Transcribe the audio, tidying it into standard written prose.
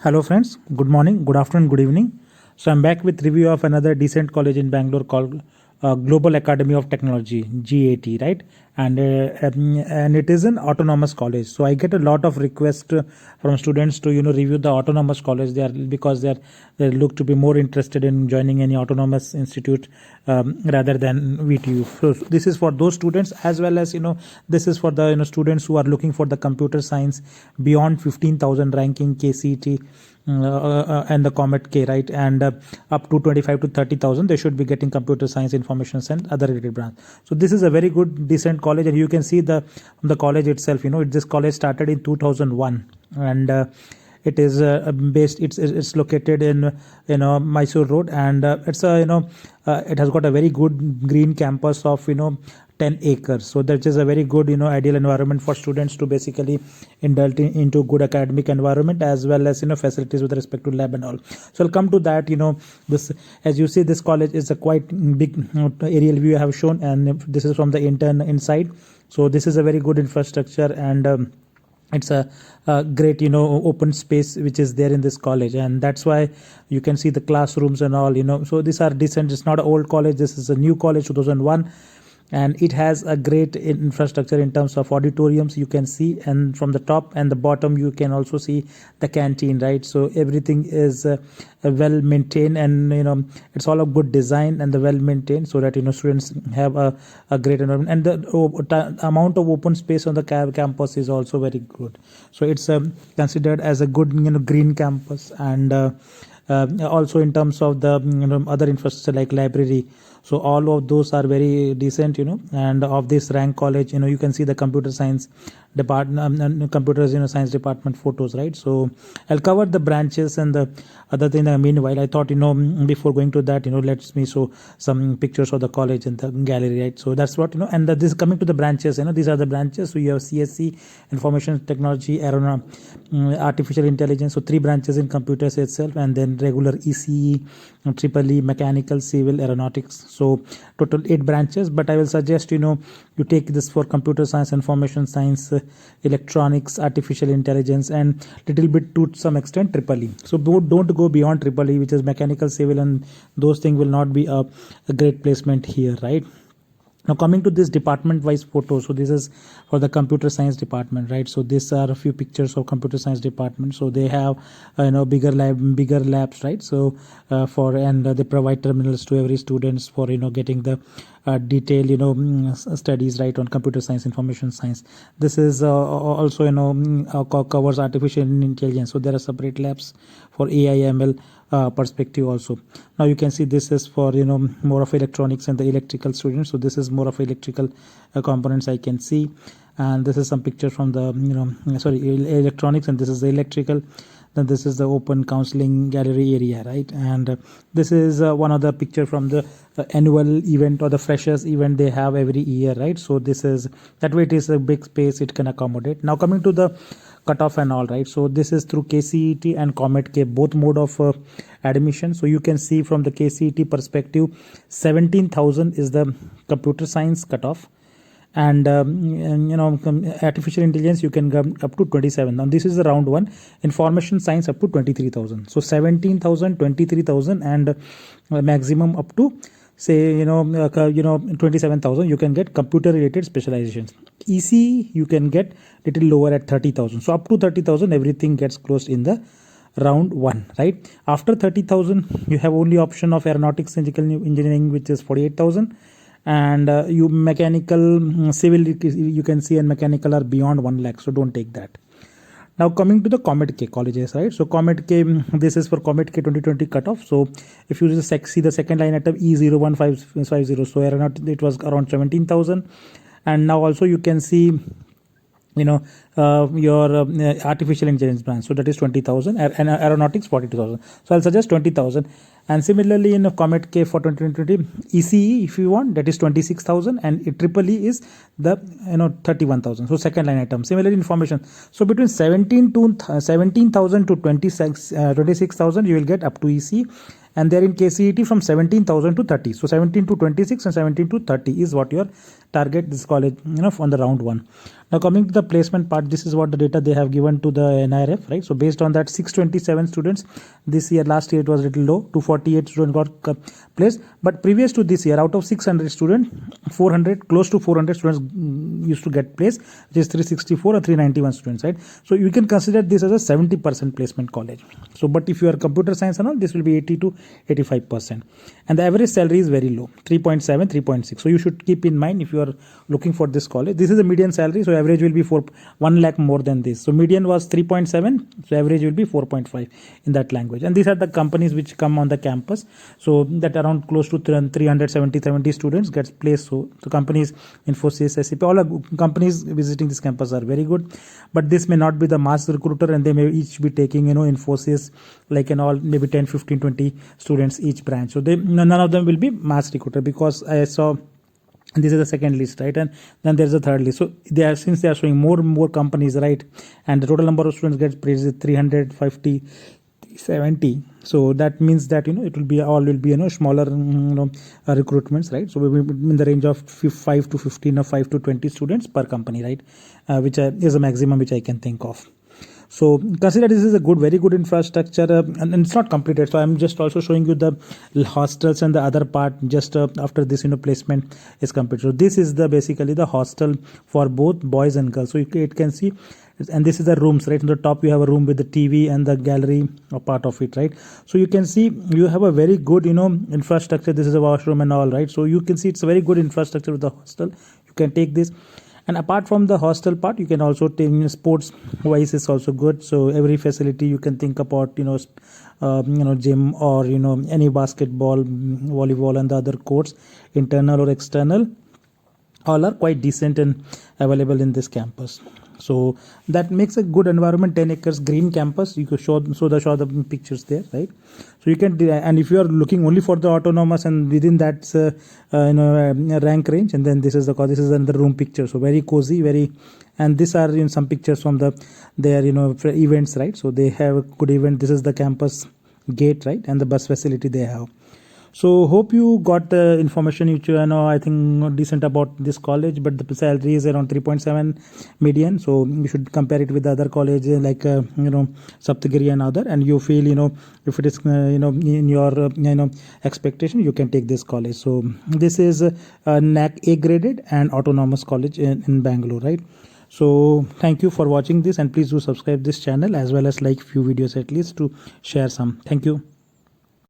Hello friends, good morning, good afternoon, good evening. So I'm back with review of another decent college in Bangalore called Global Academy of Technology, GAT, right? And it is an autonomous college. So I get a lot of requests from students to review the autonomous college. They are because they look to be more interested in joining any autonomous institute rather than VTU. So this is for those students, as well as this is for the students who are looking for the computer science beyond 15,000 ranking KCET and the Comet K, right? And up to 25 to 30,000, they should be getting computer science, information and other related branch. So this is a very good, decent college, and you can see the college itself. This college started in 2001, and it is based. It's located in Mysore Road, and it's a it has got a very good green campus of 10 acres. So that is a very good ideal environment for students to basically indulge into good academic environment, as well as facilities with respect to lab and all. So I'll come to that. This, as you see, this college is a quite big aerial view I have shown, and this is from the inside. So this is a very good infrastructure, and it's a great open space which is there in this college, and that's why you can see the classrooms and all. So these are decent. It's not an old college, this is a new college, 2001, and it has a great infrastructure in terms of auditoriums, you can see, and from the top and the bottom you can also see the canteen, right? So everything is well maintained, and it's all a good design and the well maintained, so that students have a great environment, and the amount of open space on the campus is also very good. So it's considered as a good green campus, and also in terms of the other infrastructure like library, so all of those are very decent. And of this rank college, you can see the computer science department, science department photos, right? So I'll cover the branches and the other thing. Meanwhile, I thought before going to that, let me show some pictures of the college and the gallery, right? So that's what and this coming to the branches. These are the branches. So you have CSC, information technology, artificial intelligence, so 3 branches in computers itself, and then regular ECE, EEE, mechanical, civil, aeronautics. So total 8 branches, but I will suggest you take this for computer science, information science, electronics, artificial intelligence, and little bit to some extent EEE. So don't go beyond EEE, which is mechanical, civil, and those things will not be a great placement here, right? Now coming to this department wise photo, so this is for the computer science department, right? So these are a few pictures of computer science department. So they have bigger labs, right? So they provide terminals to every students for getting the detailed studies, right, on computer science, information science. This is also covers artificial intelligence, so there are separate labs for AI ML perspective also. Now you can see this is for more of electronics and the electrical students. So this is more of electrical components I can see, and this is some picture from the electronics, and this is the electrical. Then this is the open counseling gallery area, right? And this is one of the picture from the annual event or the freshers event they have every year, right? So this is that way, it is a big space, it can accommodate. Now coming to the cutoff and all, right? So this is through KCET and Comet K, both mode of admission. So you can see from the KCET perspective, 17,000 is the computer science cutoff, and artificial intelligence you can come up to 27. Now this is the round 1. Information science up to 23,000. So 17,000, 23,000, and maximum up to say 27,000 you can get computer related specializations. EC you can get little lower at 30,000. So up to 30,000 everything gets closed in the round 1, right? After 30,000 you have only option of aeronautics and engineering, which is 48,000, and you mechanical, civil you can see, and mechanical are beyond 1 lakh, so don't take that. Now coming to the Comet K colleges, right? So Comet K, this is for Comet K 2020 cutoff. So if you see the second line item E01550, so aeronautics it was around 17,000, and now also you can see your artificial intelligence branch, so that is 20,000, and aeronautics 42,000. So I'll suggest 20,000. And similarly in Comet K for 2020 ECE, if you want, that is 26,000, and EEE is the 31,000. So second line item. Similarly information, so between 17,000 to 26,000 you will get up to ECE, and they're in KCET from 17,000 to 30. So 17 to 26 and 17 to 30 is what your target this college, on the round one. Now coming to the placement part, this is what the data they have given to the NIRF, right? So based on that, 627 students this year. Last year it was a little low, 248 students got placed, but previous to this year, out of 600 students, 400, close to 400 students used to get placed, which is 364 or 391 students, right? So you can consider this as a 70% placement college. So but if you are computer science and all, this will be 80 to 85%, and the average salary is very low, 3.7, 3.6. So you should keep in mind if you are looking for this college. This is the median salary, so average will be 1 lakh more than this. So median was 3.7, so average will be 4.5 in that language. And these are the companies which come on the campus, so that around close to 370 students gets placed. So the companies Infosys, SAP, all the companies visiting this campus are very good, but this may not be the mass recruiter, and they may each be taking Infosys like and all, maybe 10, 15, 20 students each branch. So none of them will be mass recruiter, because I saw this is the second list, right? And then there's a third list. So since they are showing more and more companies, right, and the total number of students gets placed is 350, 70. So that means that it will be smaller recruitments, right? So we will be in the range of 5 to 15 or 5 to 20 students per company, right? Which is a maximum which I can think of. So consider this is a very good infrastructure, and it's not completed. So I'm just also showing you the hostels and the other part just after this placement is completed. So this is basically the hostel for both boys and girls. So it can see, and this is the rooms, right? On the top you have a room with the TV and the gallery or part of it, right? So you can see you have a very good infrastructure. This is a washroom and all, right? So you can see it's a very good infrastructure with the hostel. You can take this. And apart from the hostel part, you can also take sports wise is also good. So every facility you can think about, gym or any basketball, volleyball, and the other courts, internal or external, all are quite decent and available in this campus. So that makes a good environment. 10 acres green campus. You can show the pictures there, right? So you can, and if you are looking only for the autonomous and within that rank range, and then this is another room picture. So very cozy, and these are some pictures from their events, right? So they have a good event. This is the campus gate, right, and the bus facility they have. So hope you got the information which I think decent about this college, but the salary is around 3.7 median. So you should compare it with the other college like Saptagiri and other, and you feel if it is in your expectation, you can take this college. So this is NAC A graded and autonomous college in Bangalore, right? So thank you for watching this, and please do subscribe this channel as well as like few videos at least to share some. Thank you.